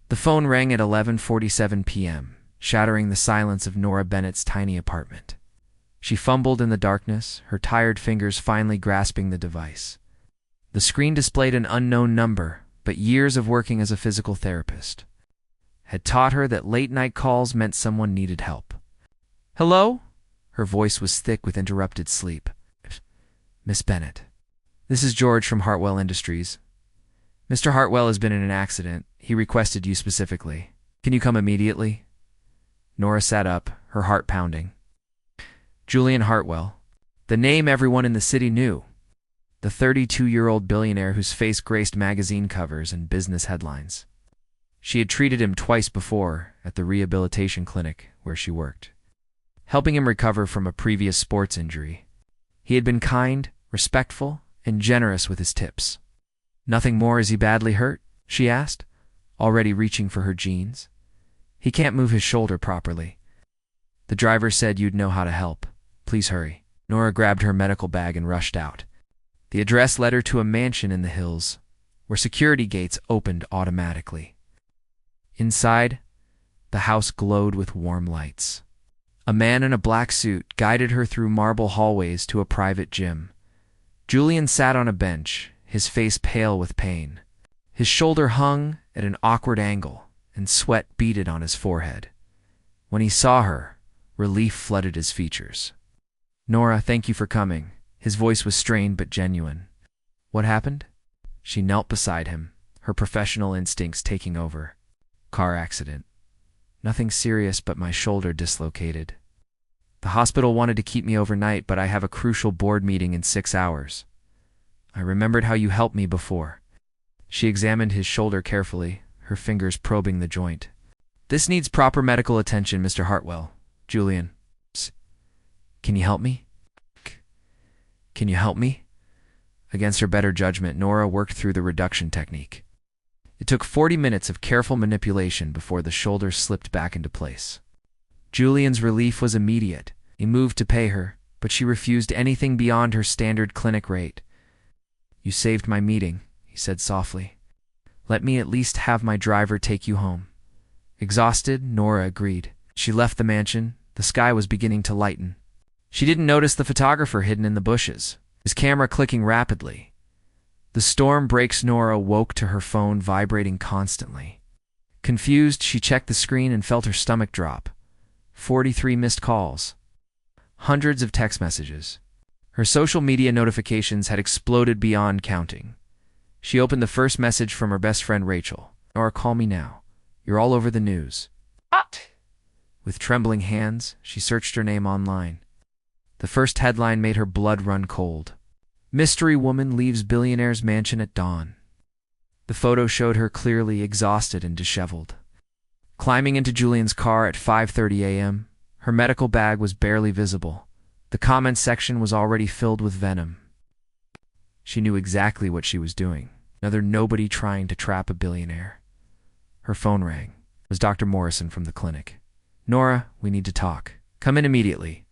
The phone rang at 11:47 p.m., shattering the silence of Nora Bennett's tiny apartment. She fumbled in the darkness, her tired fingers finally grasping the device. The screen displayed an unknown number, but years of working as a physical therapist had taught her that late-night calls meant someone needed help. "Hello?" Her voice was thick with interrupted sleep. "Miss Bennett, this is George from Hartwell Industries. Mr. Hartwell has been in an accident. He requested you specifically. Can you come immediately?" Nora sat up, her heart pounding. Julian Hartwell, the name everyone in the city knew. The 32-year-old billionaire whose face graced magazine covers and business headlines. She had treated him twice before at the rehabilitation clinic where she worked, helping him recover from a previous sports injury. He had been kind, respectful, and generous with his tips. "Nothing more, is he badly hurt?" she asked, already reaching for her jeans. "He can't move his shoulder properly. The driver said you'd know how to help. Please hurry." Nora grabbed her medical bag and rushed out. The address led her to a mansion in the hills, where security gates opened automatically. Inside, the house glowed with warm lights. A man in a black suit guided her through marble hallways to a private gym. Julian sat on a bench, his face pale with pain. His shoulder hung at an awkward angle, and sweat beaded on his forehead. When he saw her, relief flooded his features. "Nora, thank you for coming." His voice was strained but genuine. "What happened?" She knelt beside him, her professional instincts taking over. "Car accident. Nothing serious, but my shoulder dislocated. The hospital wanted to keep me overnight, but I have a crucial board meeting in 6 hours. I remembered how you helped me before." She examined his shoulder carefully, her fingers probing the joint. "This needs proper medical attention, Mr. Hartwell." "Julian, can you help me? Can you help me?" Against her better judgment, Nora worked through the reduction technique. It took 40 minutes of careful manipulation before the shoulder slipped back into place. Julian's relief was immediate. He moved to pay her, but she refused anything beyond her standard clinic rate. "You saved my meeting," he said softly. "Let me at least have my driver take you home." Exhausted, Nora agreed. She left the mansion. The sky was beginning to lighten. She didn't notice the photographer hidden in the bushes, his camera clicking rapidly. The storm breaks. Nora woke to her phone vibrating constantly. Confused, she checked the screen and felt her stomach drop. 43 missed calls. Hundreds of text messages. Her social media notifications had exploded beyond counting. She opened the first message from her best friend Rachel. "Nora, call me now. You're all over the news." What? With trembling hands, she searched her name online. The first headline made her blood run cold. "Mystery woman leaves billionaire's mansion at dawn." The photo showed her clearly exhausted and disheveled. Climbing into Julian's car at 5:30 a.m., her medical bag was barely visible. The comments section was already filled with venom. She knew exactly what she was doing. Another nobody trying to trap a billionaire. Her phone rang. It was Dr. Morrison from the clinic. "Nora, we need to talk. Come in immediately."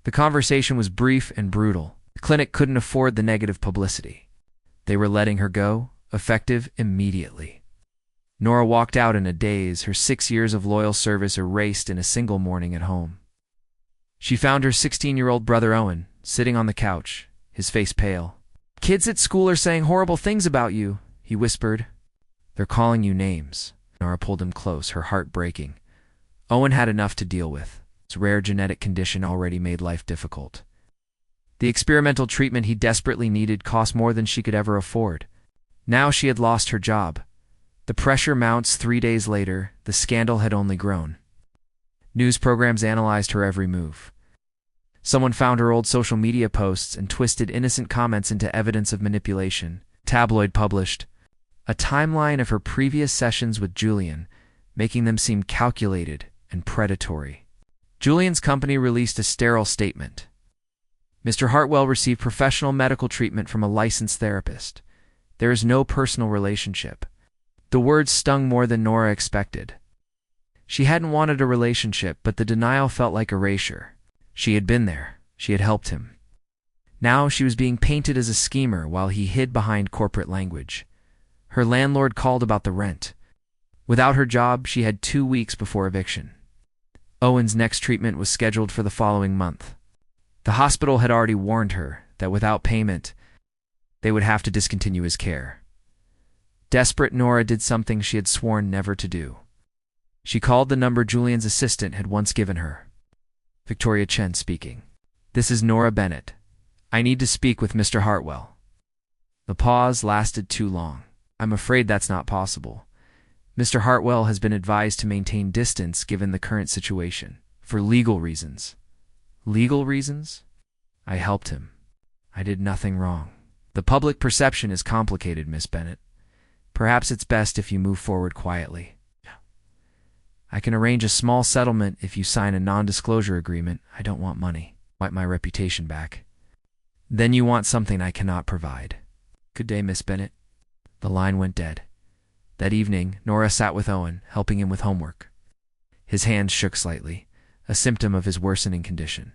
The conversation was brief and brutal. The clinic couldn't afford the negative publicity. They were letting her go, effective immediately. Nora walked out in a daze, her 6 years of loyal service erased in a single morning at home. She found her 16-year-old brother Owen, sitting on the couch, his face pale. "Kids at school are saying horrible things about you," he whispered. "They're calling you names." Nora pulled him close, her heart breaking. Owen had enough to deal with. His rare genetic condition already made life difficult. The experimental treatment he desperately needed cost more than she could ever afford. Now she had lost her job. The pressure mounts. 3 days later, the scandal had only grown. News programs analyzed her every move. Someone found her old social media posts and twisted innocent comments into evidence of manipulation. Tabloid published a timeline of her previous sessions with Julian, making them seem calculated and predatory. Julian's company released a sterile statement. "Mr. Hartwell received professional medical treatment from a licensed therapist. There is no personal relationship." The words stung more than Nora expected. She hadn't wanted a relationship, but the denial felt like erasure. She had been there. She had helped him. Now she was being painted as a schemer while he hid behind corporate language. Her landlord called about the rent. Without her job, she had 2 weeks before eviction. Owen's next treatment was scheduled for the following month. The hospital had already warned her that without payment, they would have to discontinue his care. Desperate, Nora did something she had sworn never to do. She called the number Julian's assistant had once given her. Victoria Chen speaking. "This is Nora Bennett. I need to speak with Mr. Hartwell." The pause lasted too long. "I'm afraid that's not possible. Mr. Hartwell has been advised to maintain distance given the current situation, for legal reasons." "Legal reasons?" "I helped him. I did nothing wrong." "The public perception is complicated, Miss Bennett. Perhaps it's best if you move forward quietly." "I can arrange a small settlement if you sign a non-disclosure agreement. I don't want money. I want my reputation back." "Then you want something I cannot provide." "Good day, Miss Bennett." The line went dead. That evening, Nora sat with Owen, helping him with homework. His hands shook slightly, a symptom of his worsening condition.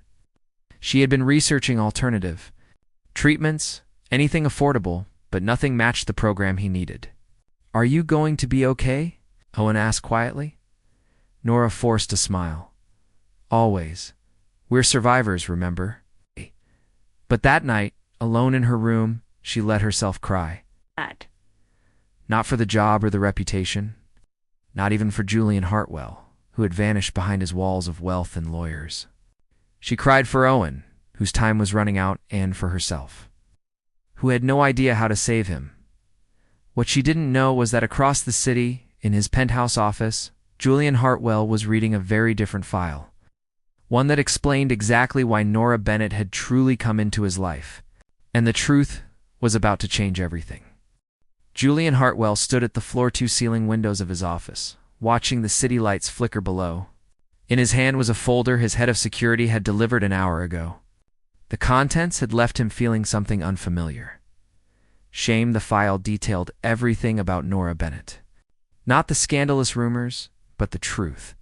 She had been researching alternative treatments, anything affordable, but nothing matched the program he needed. "Are you going to be okay?" Owen asked quietly. Nora forced a smile. "Always. We're survivors, remember?" But that night, alone in her room, she let herself cry. Not for the job or the reputation. Not even for Julian Hartwell, who had vanished behind his walls of wealth and lawyers. She cried for Owen, whose time was running out, and for herself, who had no idea how to save him. What she didn't know was that across the city, in his penthouse office, Julian Hartwell was reading a very different file. One that explained exactly why Nora Bennett had truly come into his life. And the truth was about to change everything. Julian Hartwell stood at the floor-to-ceiling windows of his office, watching the city lights flicker below. In his hand was a folder his head of security had delivered an hour ago. The contents had left him feeling something unfamiliar. Shame. The file detailed everything about Nora Bennett. Not the scandalous rumors, but the truth.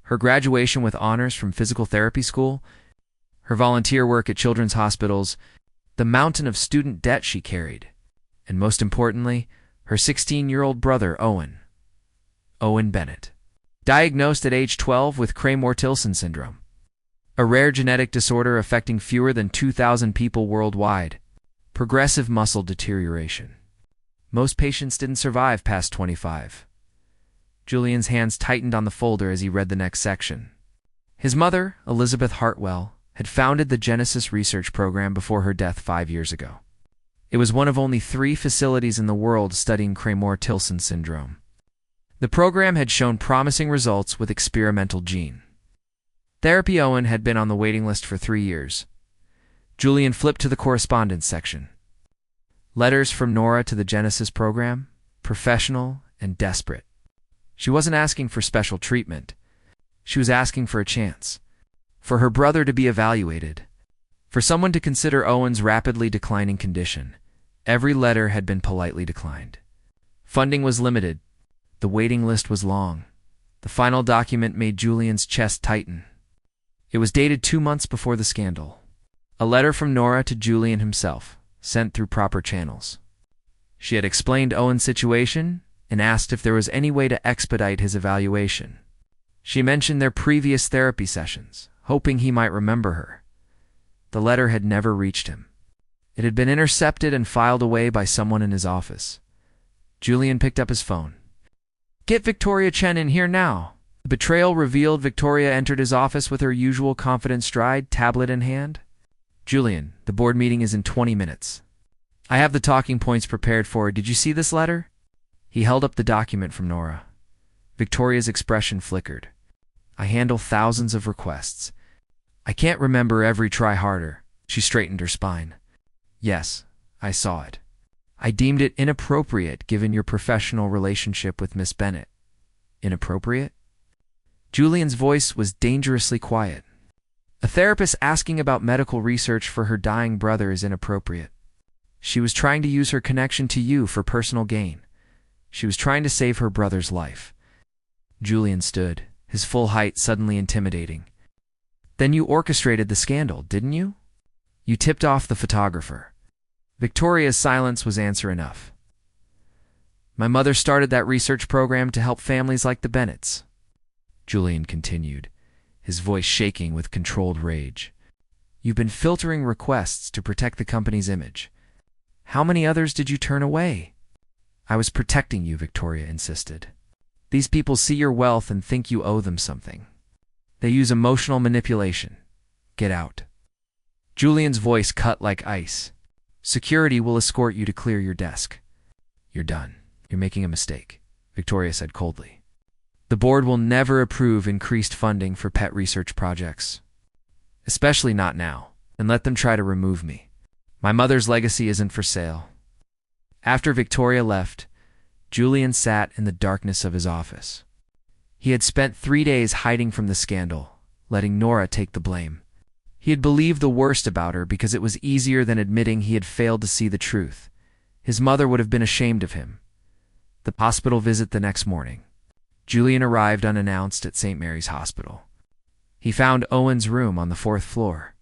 Her graduation with honors from physical therapy school, her volunteer work at children's hospitals, the mountain of student debt she carried, and most importantly, her 16-year-old brother, Owen Bennett, diagnosed at age 12 with Cramer-Tilson syndrome, a rare genetic disorder affecting fewer than 2,000 people worldwide. Progressive muscle deterioration. Most patients didn't survive past 25. Julian's hands tightened on the folder as he read the next section. His mother, Elizabeth Hartwell, had founded the Genesis Research Program before her death 5 years ago. It was one of only 3 facilities in the world studying Cramer-Tilson syndrome. The program had shown promising results with experimental gene therapy. Owen had been on the waiting list for 3 years. Julian flipped to the correspondence section. Letters from Nora to the Genesis program, professional and desperate. She wasn't asking for special treatment. She was asking for a chance, for her brother to be evaluated, for someone to consider Owen's rapidly declining condition. Every letter had been politely declined. Funding was limited. The waiting list was long. The final document made Julian's chest tighten. It was dated 2 months before the scandal. A letter from Nora to Julian himself, sent through proper channels. She had explained Owen's situation and asked if there was any way to expedite his evaluation. She mentioned their previous therapy sessions, hoping he might remember her. The letter had never reached him. It had been intercepted and filed away by someone in his office. Julian picked up his phone. "Get Victoria Chen in here now." The betrayal revealed. Victoria entered his office with her usual confident stride, tablet in hand. "Julian, the board meeting is in 20 minutes. I have the talking points prepared for her. Did you see this letter?" He held up the document from Nora. Victoria's expression flickered. "I handle thousands of requests. I can't remember every. Try harder." She straightened her spine. "Yes, I saw it. I deemed it inappropriate given your professional relationship with Miss Bennett." "Inappropriate?" Julian's voice was dangerously quiet. "A therapist asking about medical research for her dying brother is inappropriate. She was trying to use her connection to you for personal gain. She was trying to save her brother's life." Julian stood, his full height suddenly intimidating. "Then you orchestrated the scandal, didn't you? You tipped off the photographer." Victoria's silence was answer enough. My mother started that research program to help families like the Bennetts. Julian continued, his voice shaking with controlled rage. You've been filtering requests to protect the company's image. How many others did you turn away? I was protecting you, Victoria insisted. These people see your wealth and think you owe them something. They use emotional manipulation. Get out. Julian's voice cut like ice. Security will escort you to clear your desk. You're done. You're making a mistake, Victoria said coldly. The board will never approve increased funding for pet research projects. Especially not now, and let them try to remove me. My mother's legacy isn't for sale. After Victoria left, Julian sat in the darkness of his office. He had spent 3 days hiding from the scandal, letting Nora take the blame. He had believed the worst about her because it was easier than admitting he had failed to see the truth. His mother would have been ashamed of him. The hospital visit the next morning. Julian arrived unannounced at St. Mary's Hospital. He found Owen's room on the 4th floor.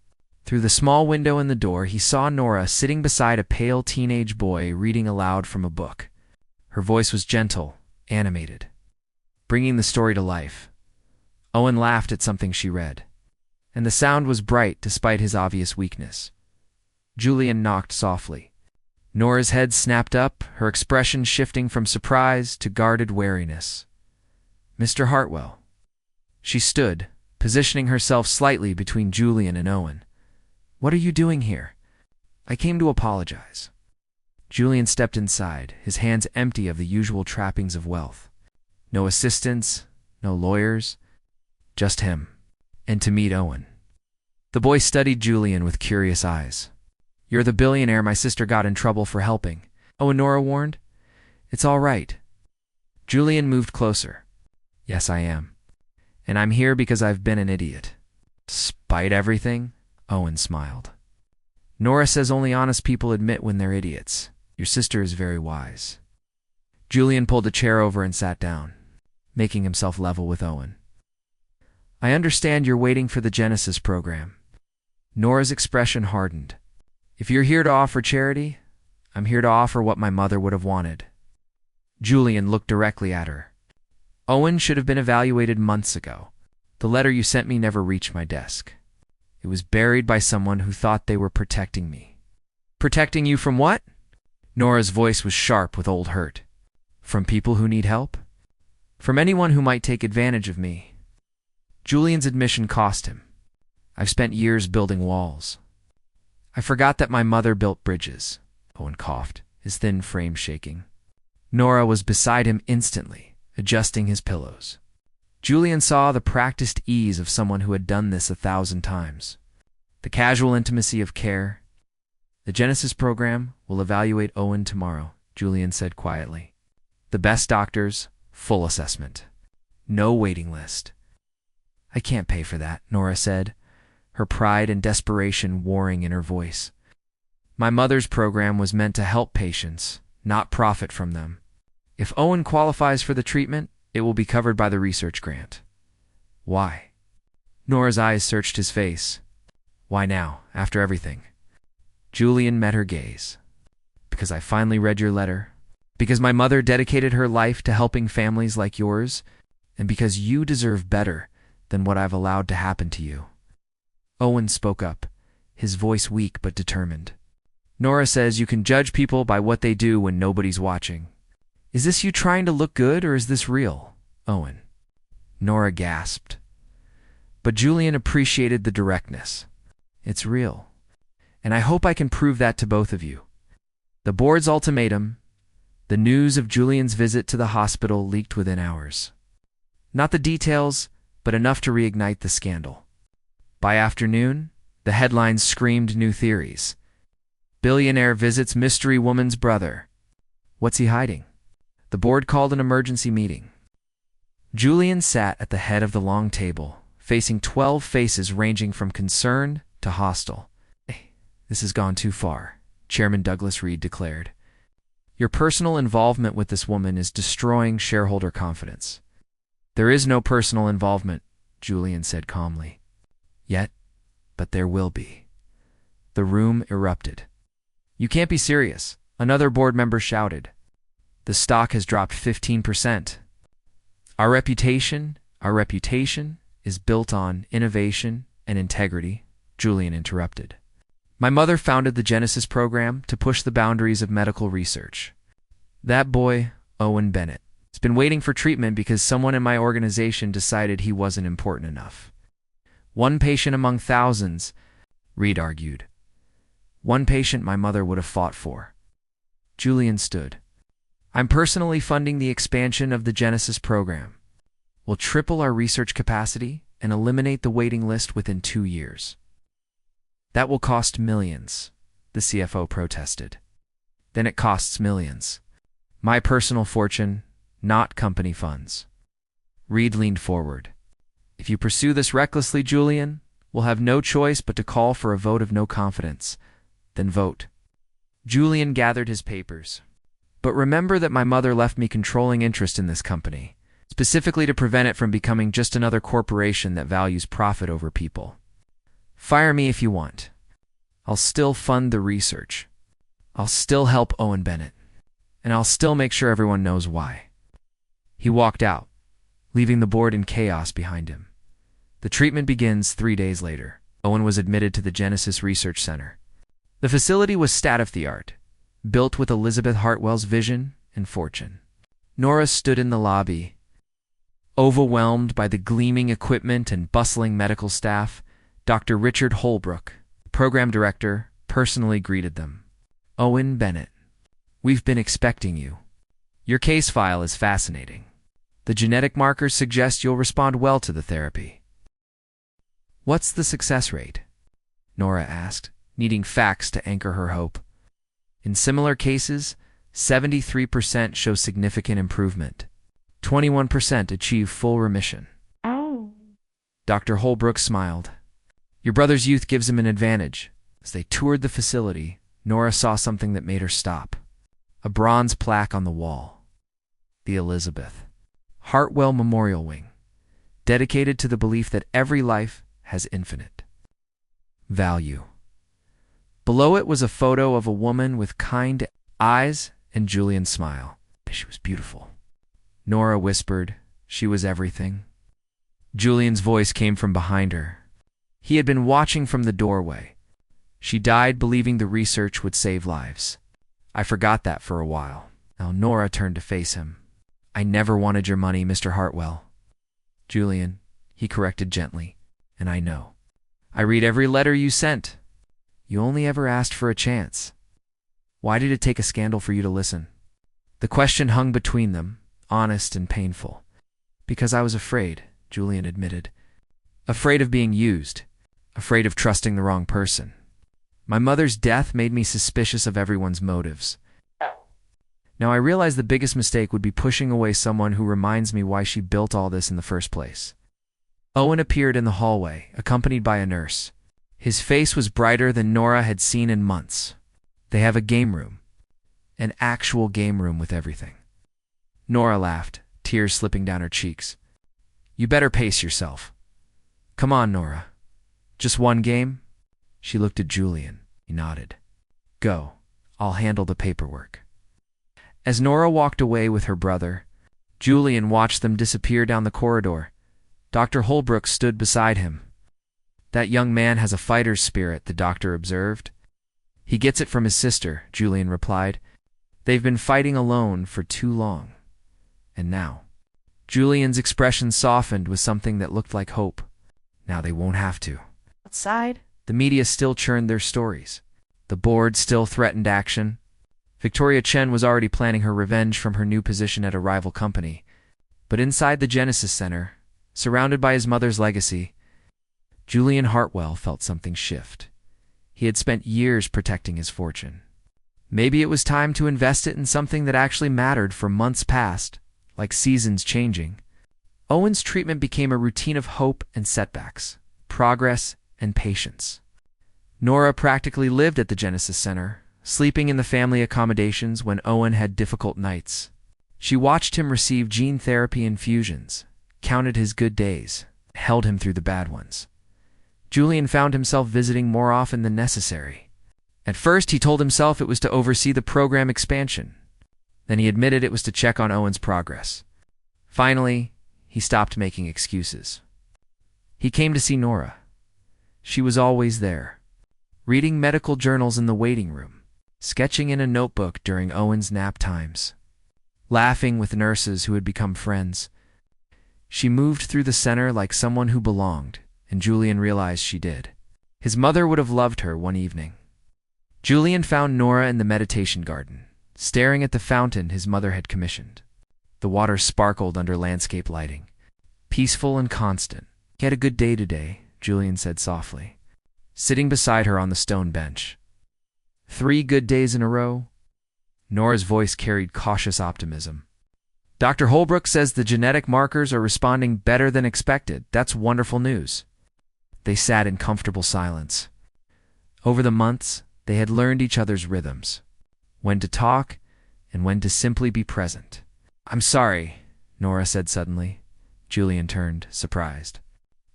Through the small window in the door, he saw Nora sitting beside a pale teenage boy reading aloud from a book. Her voice was gentle, animated, bringing the story to life. Owen laughed at something she read, and the sound was bright despite his obvious weakness. Julian knocked softly. Nora's head snapped up, her expression shifting from surprise to guarded wariness. Mr. Hartwell. She stood, positioning herself slightly between Julian and Owen. What are you doing here? I came to apologize. Julian stepped inside, his hands empty of the usual trappings of wealth. No assistants, no lawyers, just him. And to meet Owen. The boy studied Julian with curious eyes. You're the billionaire my sister got in trouble for helping. Owen, Nora warned. It's all right. Julian moved closer. Yes, I am. And I'm here because I've been an idiot. Despite everything, Owen smiled. Nora says only honest people admit when they're idiots. Your sister is very wise. Julian pulled a chair over and sat down, making himself level with Owen. I understand you're waiting for the Genesis program. Nora's expression hardened. If you're here to offer charity, I'm here to offer what my mother would have wanted. Julian looked directly at her. Owen should have been evaluated months ago. The letter you sent me never reached my desk. It was buried by someone who thought they were protecting me. Protecting you from what? Nora's voice was sharp with old hurt. From people who need help? From anyone who might take advantage of me. Julian's admission cost him. I've spent years building walls. I forgot that my mother built bridges. Owen coughed, his thin frame shaking. Nora was beside him instantly, adjusting his pillows. Julian saw the practiced ease of someone who had done this 1,000 times. The casual intimacy of care. The Genesis program will evaluate Owen tomorrow, Julian said quietly. The best doctors, full assessment. No waiting list. I can't pay for that, Nora said, her pride and desperation warring in her voice. My mother's program was meant to help patients, not profit from them. If Owen qualifies for the treatment, it will be covered by the research grant. Why? Nora's eyes searched his face. Why now, after everything? Julian met her gaze. Because I finally read your letter. Because my mother dedicated her life to helping families like yours. And because you deserve better than what I've allowed to happen to you. Owen spoke up, his voice weak but determined. Nora says you can judge people by what they do when nobody's watching. Is this you trying to look good or is this real, Owen? Nora gasped. But Julian appreciated the directness. It's real. And I hope I can prove that to both of you. The board's ultimatum, the news of Julian's visit to the hospital leaked within hours. Not the details, but enough to reignite the scandal. By afternoon, the headlines screamed new theories. Billionaire visits mystery woman's brother. What's he hiding? The board called an emergency meeting. Julian sat at the head of the long table, facing 12 faces ranging from concerned to hostile. This has gone too far, Chairman Douglas Reed declared. Your personal involvement with this woman is destroying shareholder confidence. There is no personal involvement, Julian said calmly. Yet, but there will be. The room erupted. You can't be serious, another board member shouted. The stock has dropped 15%. Our reputation is built on innovation and integrity, Julian interrupted. My mother founded the Genesis program to push the boundaries of medical research. That boy, Owen Bennett, has been waiting for treatment because someone in my organization decided he wasn't important enough. One patient among thousands, Reed argued. One patient my mother would have fought for. Julian stood. I'm personally funding the expansion of the Genesis program. We'll triple our research capacity and eliminate the waiting list within 2 years. That will cost millions, the CFO protested. Then it costs millions. My personal fortune, not company funds. Reed leaned forward. If you pursue this recklessly, Julian, we'll have no choice but to call for a vote of no confidence. Then vote. Julian gathered his papers. But remember that my mother left me controlling interest in this company, specifically to prevent it from becoming just another corporation that values profit over people. Fire me if you want. I'll still fund the research. I'll still help Owen Bennett. And I'll still make sure everyone knows why. He walked out, leaving the board in chaos behind him. The treatment begins 3 days later. Owen was admitted to the Genesis Research Center. The facility was state-of-the-art, built with Elizabeth Hartwell's vision and fortune. Nora stood in the lobby, overwhelmed by the gleaming equipment and bustling medical staff. Dr. Richard Holbrook, program director, personally greeted them. Owen Bennett, we've been expecting you. Your case file is fascinating. The genetic markers suggest you'll respond well to the therapy. What's the success rate? Nora asked, needing facts to anchor her hope. In similar cases, 73% show significant improvement. 21% achieve full remission. Oh. Dr. Holbrook smiled. Your brother's youth gives him an advantage. As they toured the facility, Nora saw something that made her stop. A bronze plaque on the wall. The Elizabeth Hartwell Memorial Wing, dedicated to the belief that every life has infinite value. Below it was a photo of a woman with kind eyes and Julian's smile. She was beautiful. Nora whispered, she was everything. Julian's voice came from behind her. He had been watching from the doorway. She died believing the research would save lives. I forgot that for a while. Now Nora turned to face him. I never wanted your money, Mr. Hartwell. Julian, he corrected gently, and I know. I read every letter you sent. You only ever asked for a chance. Why did it take a scandal for you to listen? The question hung between them, honest and painful. Because I was afraid, Julian admitted. Afraid of being used. Afraid of trusting the wrong person. My mother's death made me suspicious of everyone's motives. Now I realize the biggest mistake would be pushing away someone who reminds me why she built all this in the first place. Owen appeared in the hallway, accompanied by a nurse. His face was brighter than Nora had seen in months. They have a game room. An actual game room with everything. Nora laughed, tears slipping down her cheeks. You better pace yourself. Come on, Nora. Just one game? She looked at Julian. He nodded. Go. I'll handle the paperwork. As Nora walked away with her brother, Julian watched them disappear down the corridor. Dr. Holbrook stood beside him. That young man has a fighter's spirit, the doctor observed. He gets it from his sister, Julian replied. They've been fighting alone for too long. And now. Julian's expression softened with something that looked like hope. Now they won't have to. Outside? The media still churned their stories. The board still threatened action. Victoria Chen was already planning her revenge from her new position at a rival company. But inside the Genesis Center, surrounded by his mother's legacy, Julian Hartwell felt something shift. He had spent years protecting his fortune. Maybe it was time to invest it in something that actually mattered for months past, like seasons changing. Owen's treatment became a routine of hope and setbacks, progress and patience. Nora practically lived at the Genesis Center, sleeping in the family accommodations when Owen had difficult nights. She watched him receive gene therapy infusions, counted his good days, held him through the bad ones. Julian found himself visiting more often than necessary. At first, he told himself it was to oversee the program expansion. Then he admitted it was to check on Owen's progress. Finally, he stopped making excuses. He came to see Nora. She was always there, reading medical journals in the waiting room, sketching in a notebook during Owen's nap times, laughing with nurses who had become friends. She moved through the center like someone who belonged, and Julian realized she did. His mother would have loved her one evening. Julian found Nora in the meditation garden, staring at the fountain his mother had commissioned. The water sparkled under landscape lighting, peaceful and constant. "He had a good day today," Julian said softly, sitting beside her on the stone bench. "3 good days in a row?" Nora's voice carried cautious optimism. "Dr. Holbrook says the genetic markers are responding better than expected. That's wonderful news." They sat in comfortable silence. Over the months, they had learned each other's rhythms, when to talk and when to simply be present. "I'm sorry," Nora said suddenly. Julian turned, surprised.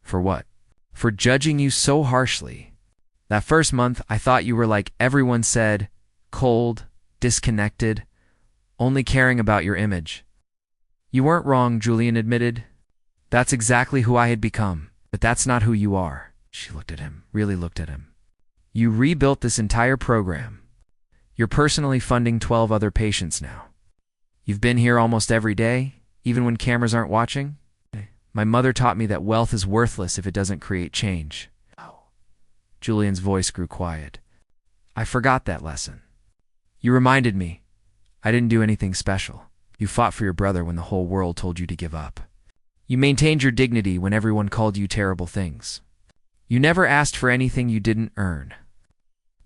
"For what?" "For judging you so harshly. That first month, I thought you were like everyone said, cold, disconnected, only caring about your image." "You weren't wrong," Julian admitted. "That's exactly who I had become. But that's not who you are." She looked at him, really looked at him. "You rebuilt this entire program. You're personally funding 12 other patients now. You've been here almost every day, even when cameras aren't watching. My mother taught me that wealth is worthless if it doesn't create change." Julian's voice grew quiet. "I forgot that lesson. You reminded me. I didn't do anything special. You fought for your brother when the whole world told you to give up. You maintained your dignity when everyone called you terrible things. You never asked for anything you didn't earn."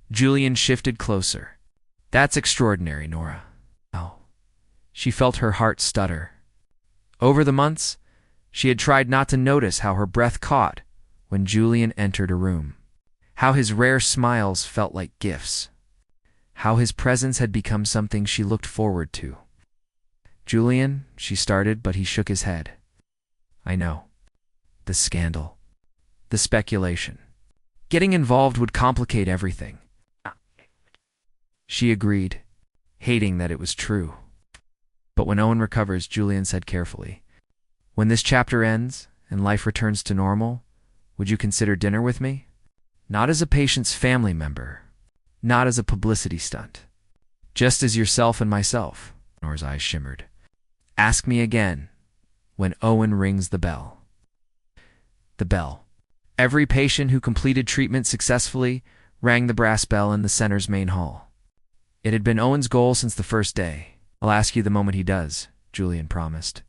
Julian shifted closer. "That's extraordinary, Nora." Oh. She felt her heart stutter. Over the months, she had tried not to notice how her breath caught when Julian entered a room, how his rare smiles felt like gifts, how his presence had become something she looked forward to. "Julian," she started, but he shook his head. "I know. The scandal. The speculation. Getting involved would complicate everything." She agreed, hating that it was true. "But when Owen recovers," Julian said carefully, "when this chapter ends and life returns to normal, would you consider dinner with me? Not as a patient's family member, not as a publicity stunt. Just as yourself and myself." Nora's eyes shimmered. "Ask me again when Owen rings the bell." The bell. Every patient who completed treatment successfully rang the brass bell in the center's main hall. It had been Owen's goal since the first day. "I'll ask you the moment he does," Julian promised.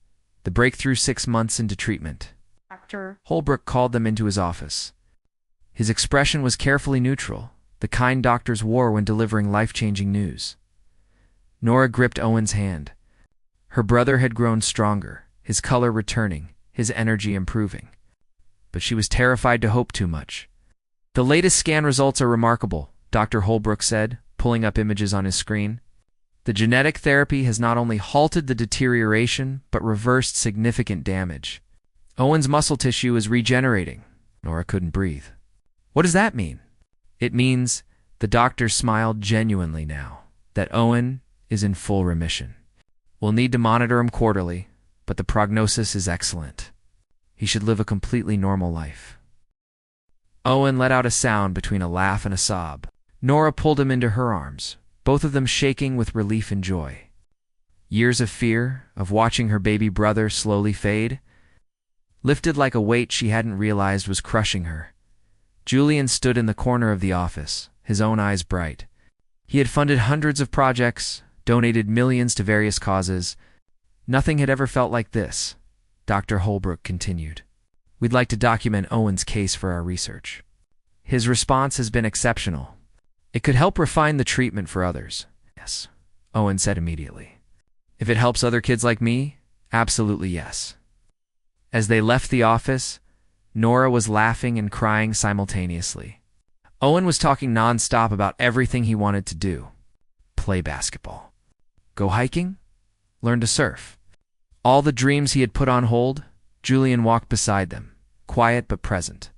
The breakthrough 6 months into treatment. Dr. Holbrook called them into his office. His expression was carefully neutral, the kind doctors wore when delivering life-changing news. Nora gripped Owen's hand. Her brother had grown stronger, his color returning, his energy improving. But she was terrified to hope too much. "The latest scan results are remarkable," Dr. Holbrook said, pulling up images on his screen. "The genetic therapy has not only halted the deterioration, but reversed significant damage. Owen's muscle tissue is regenerating." Nora couldn't breathe. "What does that mean?" "It means," the doctor smiled genuinely now, "that Owen is in full remission. We'll need to monitor him quarterly, but the prognosis is excellent. He should live a completely normal life." Owen let out a sound between a laugh and a sob. Nora pulled him into her arms, both of them shaking with relief and joy. Years of fear, of watching her baby brother slowly fade, lifted like a weight she hadn't realized was crushing her. Julian stood in the corner of the office, his own eyes bright. He had funded hundreds of projects, donated millions to various causes. Nothing had ever felt like this. Dr. Holbrook continued. "We'd like to document Owen's case for our research. His response has been exceptional. It could help refine the treatment for others." "Yes," Owen said immediately. "If it helps other kids like me, absolutely yes." As they left the office, Nora was laughing and crying simultaneously. Owen was talking nonstop about everything he wanted to do. Play basketball. Go hiking? Learn to surf. All the dreams he had put on hold, Julian walked beside them, quiet but present.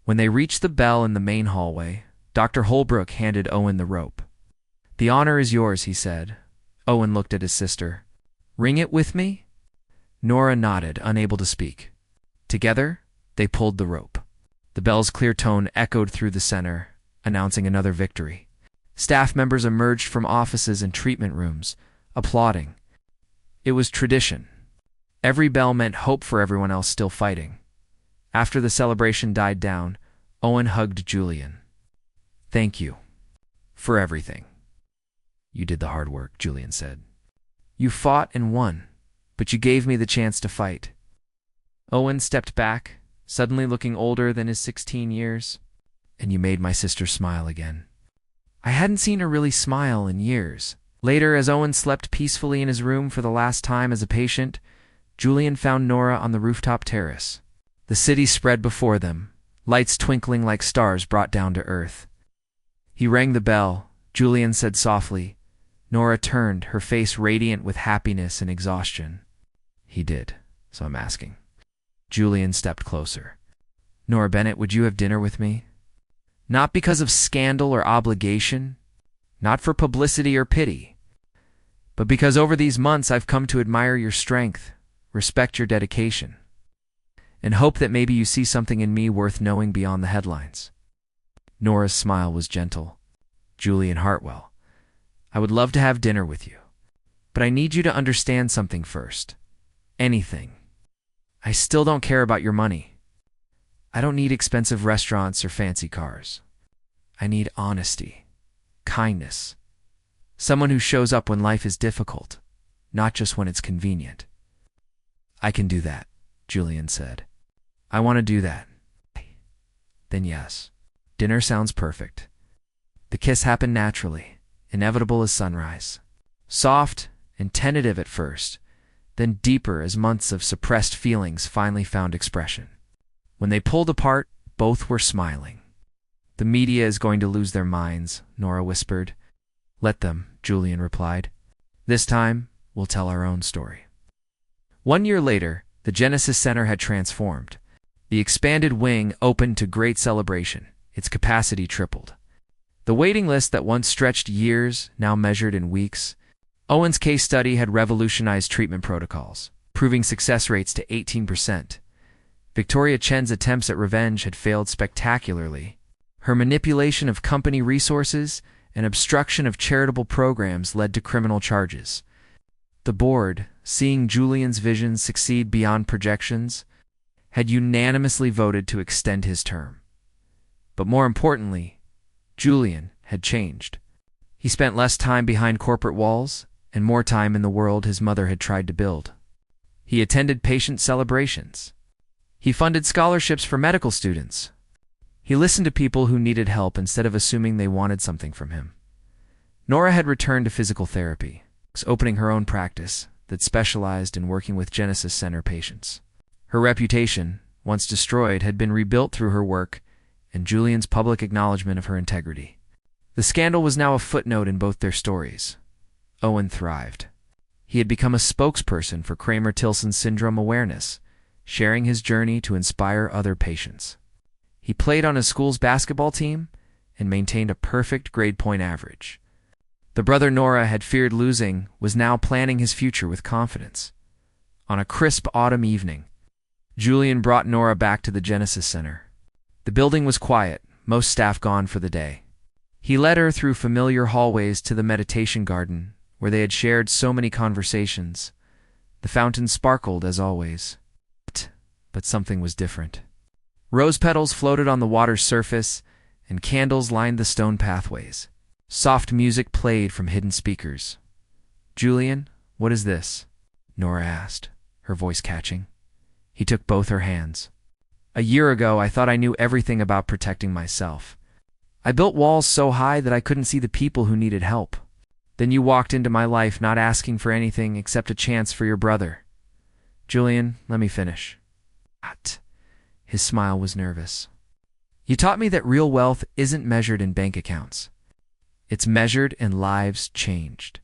When they reached the bell in the main hallway, Dr. Holbrook handed Owen the rope. "The honor is yours," he said. Owen looked at his sister. "Ring it with me?" Nora nodded, unable to speak. Together, they pulled the rope. The bell's clear tone echoed through the center, announcing another victory. Staff members emerged from offices and treatment rooms, applauding. It was tradition. Every bell meant hope for everyone else still fighting. After the celebration died down, Owen hugged Julian. "Thank you. For everything." "You did the hard work," Julian said. "You fought and won, but you gave me the chance to fight." Owen stepped back, suddenly looking older than his 16 years. "And you made my sister smile again." I hadn't seen her really smile in years. Later, as Owen slept peacefully in his room for the last time as a patient, Julian found Nora on the rooftop terrace. The city spread before them, lights twinkling like stars brought down to earth. He rang the bell. Julian said softly. Nora turned, her face radiant with happiness and exhaustion. "He did, so I'm asking." Julian stepped closer. "Nora Bennett, would you have dinner with me? Not because of scandal or obligation, not for publicity or pity, but because over these months I've come to admire your strength, respect your dedication, and hope that maybe you see something in me worth knowing beyond the headlines." Nora's smile was gentle. "Julian Hartwell, I would love to have dinner with you, but I need you to understand something first. Anything. I still don't care about your money. I don't need expensive restaurants or fancy cars. I need honesty, kindness, someone who shows up when life is difficult, not just when it's convenient." "I can do that," Julian said. "I want to do that." "Then yes, dinner sounds perfect." The kiss happened naturally, inevitable as sunrise. Soft and tentative at first, then deeper as months of suppressed feelings finally found expression. When they pulled apart, both were smiling. "The media is going to lose their minds," Nora whispered. "Let them," Julian replied. "This time, we'll tell our own story." 1 year later, the Genesis Center had transformed. The expanded wing opened to great celebration. Its capacity tripled. The waiting list that once stretched years now measured in weeks. Owen's case study had revolutionized treatment protocols, proving success rates to 18%. Victoria Chen's attempts at revenge had failed spectacularly. Her manipulation of company resources and obstruction of charitable programs led to criminal charges. The board, seeing Julian's vision succeed beyond projections, had unanimously voted to extend his term. But more importantly, Julian had changed. He spent less time behind corporate walls and more time in the world his mother had tried to build. He attended patient celebrations. He funded scholarships for medical students. He listened to people who needed help instead of assuming they wanted something from him. Nora had returned to physical therapy, opening her own practice that specialized in working with Genesis Center patients. Her reputation, once destroyed, had been rebuilt through her work and Julian's public acknowledgement of her integrity. The scandal was now a footnote in both their stories. Owen thrived. He had become a spokesperson for Kramer-Tilson syndrome awareness, sharing his journey to inspire other patients. He played on his school's basketball team and maintained a perfect grade point average. The brother Nora had feared losing was now planning his future with confidence. On a crisp autumn evening, Julian brought Nora back to the Genesis Center. The building was quiet, most staff gone for the day. He led her through familiar hallways to the meditation garden, where they had shared so many conversations. The fountain sparkled as always. But something was different. Rose petals floated on the water's surface, and candles lined the stone pathways. Soft music played from hidden speakers. "Julian, what is this?" Nora asked, her voice catching. He took both her hands. "A year ago, I thought I knew everything about protecting myself. I built walls so high that I couldn't see the people who needed help. Then you walked into my life not asking for anything except a chance for your brother. Julian, let me finish." His smile was nervous. "You taught me that real wealth isn't measured in bank accounts. It's measured in lives changed,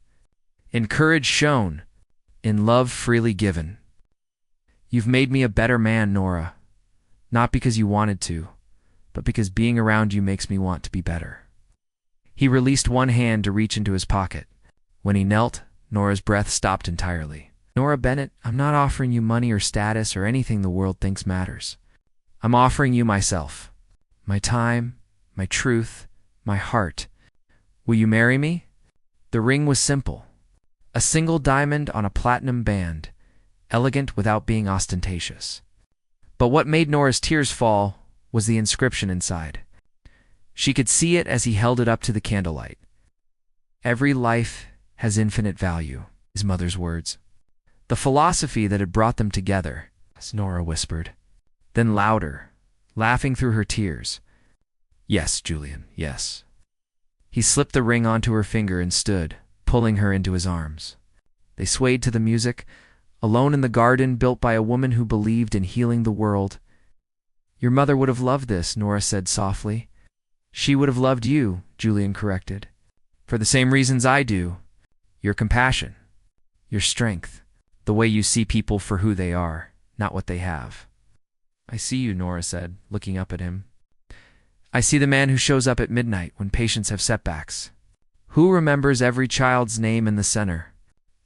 in courage shown, in love freely given. You've made me a better man, Nora, not because you wanted to, but because being around you makes me want to be better." He released one hand to reach into his pocket. When he knelt, Nora's breath stopped entirely. Nora Bennett, I'm not offering you money or status or anything the world thinks matters. I'm offering you myself. My time, my truth, my heart. Will you marry me? The ring was simple. A single diamond on a platinum band, elegant without being ostentatious. But what made Nora's tears fall was the inscription inside. She could see it as he held it up to the candlelight. Every life has infinite value, his mother's words. The philosophy that had brought them together, as Nora whispered. Then louder, laughing through her tears. Yes, Julian, yes. He slipped the ring onto her finger and stood, pulling her into his arms. They swayed to the music, alone in the garden built by a woman who believed in healing the world. Your mother would have loved this, Nora said softly. She would have loved you, Julian corrected. For the same reasons I do. Your compassion, your strength, the way you see people for who they are, not what they have. I see you, Nora said, looking up at him. I see the man who shows up at midnight when patients have setbacks. Who remembers every child's name in the center?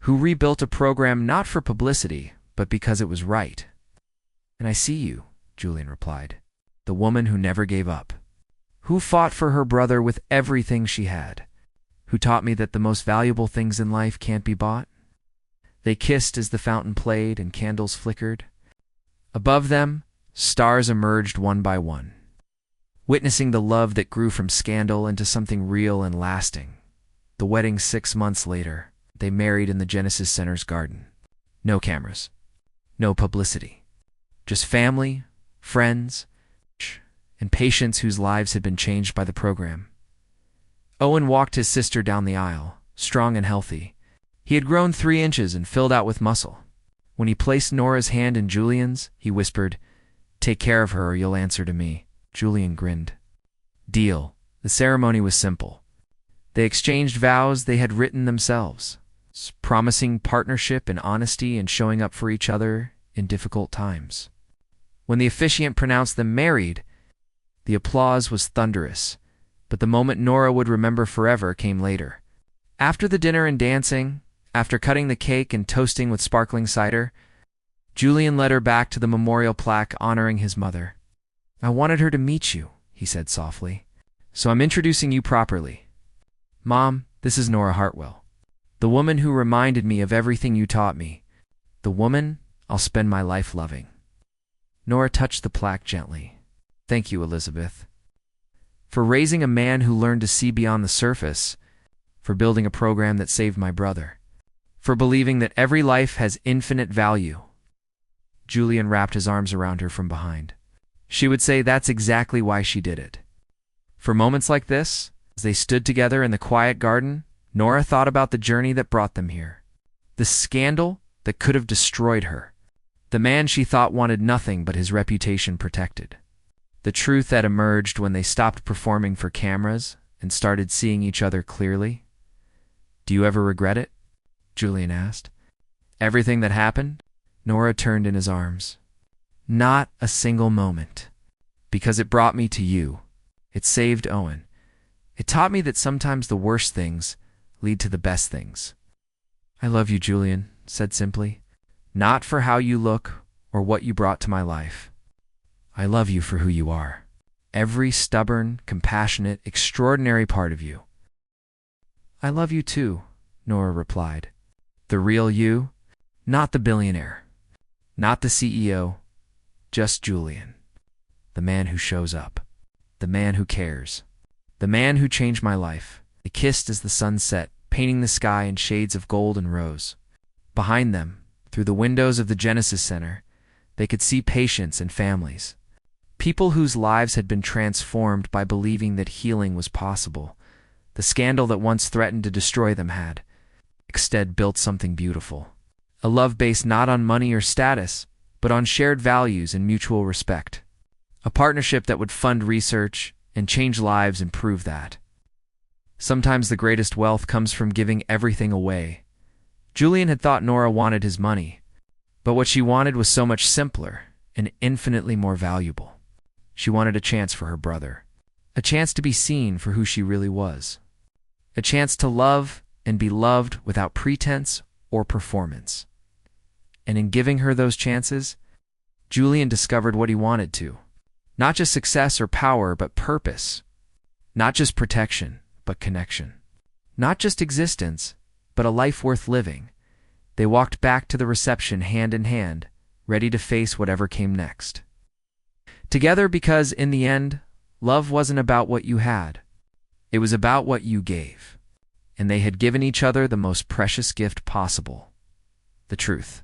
Who rebuilt a program not for publicity, but because it was right. And I see you, Julian replied, the woman who never gave up. Who fought for her brother with everything she had. Who taught me that the most valuable things in life can't be bought. They kissed as the fountain played and candles flickered. Above them, stars emerged one by one, witnessing the love that grew from scandal into something real and lasting. The wedding 6 months later, they married in the Genesis Center's garden. No cameras, no publicity, just family, friends, and patients whose lives had been changed by the program. Owen walked his sister down the aisle, strong and healthy. He had grown 3 inches and filled out with muscle. When he placed Nora's hand in Julian's, he whispered, "Take care of her or you'll answer to me." Julian grinned. Deal. The ceremony was simple. They exchanged vows they had written themselves, promising partnership and honesty and showing up for each other in difficult times. When the officiant pronounced them married, the applause was thunderous, but the moment Nora would remember forever came later. After the dinner and dancing, after cutting the cake and toasting with sparkling cider, Julian led her back to the memorial plaque honoring his mother. I wanted her to meet you, he said softly, so I'm introducing you properly. Mom, this is Nora Hartwell, the woman who reminded me of everything you taught me, the woman I'll spend my life loving. Nora touched the plaque gently. Thank you, Elizabeth, for raising a man who learned to see beyond the surface, for building a program that saved my brother, for believing that every life has infinite value. Julian wrapped his arms around her from behind. She would say that's exactly why she did it. For moments like this, as they stood together in the quiet garden, Nora thought about the journey that brought them here. The scandal that could have destroyed her. The man she thought wanted nothing but his reputation protected. The truth that emerged when they stopped performing for cameras and started seeing each other clearly. Do you ever regret it? Julian asked. Everything that happened? Nora turned in his arms. Not a single moment. Because it brought me to you. It saved Owen. It taught me that sometimes the worst things lead to the best things. I love you, Julian, said simply. Not for how you look or what you brought to my life. I love you for who you are. Every stubborn, compassionate, extraordinary part of you. I love you too, Nora replied. The real you, not the billionaire, not the CEO, just Julian. The man who shows up, the man who cares, the man who changed my life. They kissed as the sun set, painting the sky in shades of gold and rose. Behind them, through the windows of the Genesis Center, they could see patients and families. People whose lives had been transformed by believing that healing was possible. The scandal that once threatened to destroy them had, instead, built something beautiful. A love based not on money or status, but on shared values and mutual respect. A partnership that would fund research and change lives and prove that. Sometimes the greatest wealth comes from giving everything away. Julian had thought Nora wanted his money, but what she wanted was so much simpler and infinitely more valuable. She wanted a chance for her brother, a chance to be seen for who she really was, a chance to love and be loved without pretense or performance. And in giving her those chances, Julian discovered what he wanted to. Not just success or power, but purpose. Not just protection, but connection. Not just existence, but a life worth living. They walked back to the reception hand in hand, ready to face whatever came next. Together because, in the end, love wasn't about what you had. It was about what you gave. And they had given each other the most precious gift possible: the truth.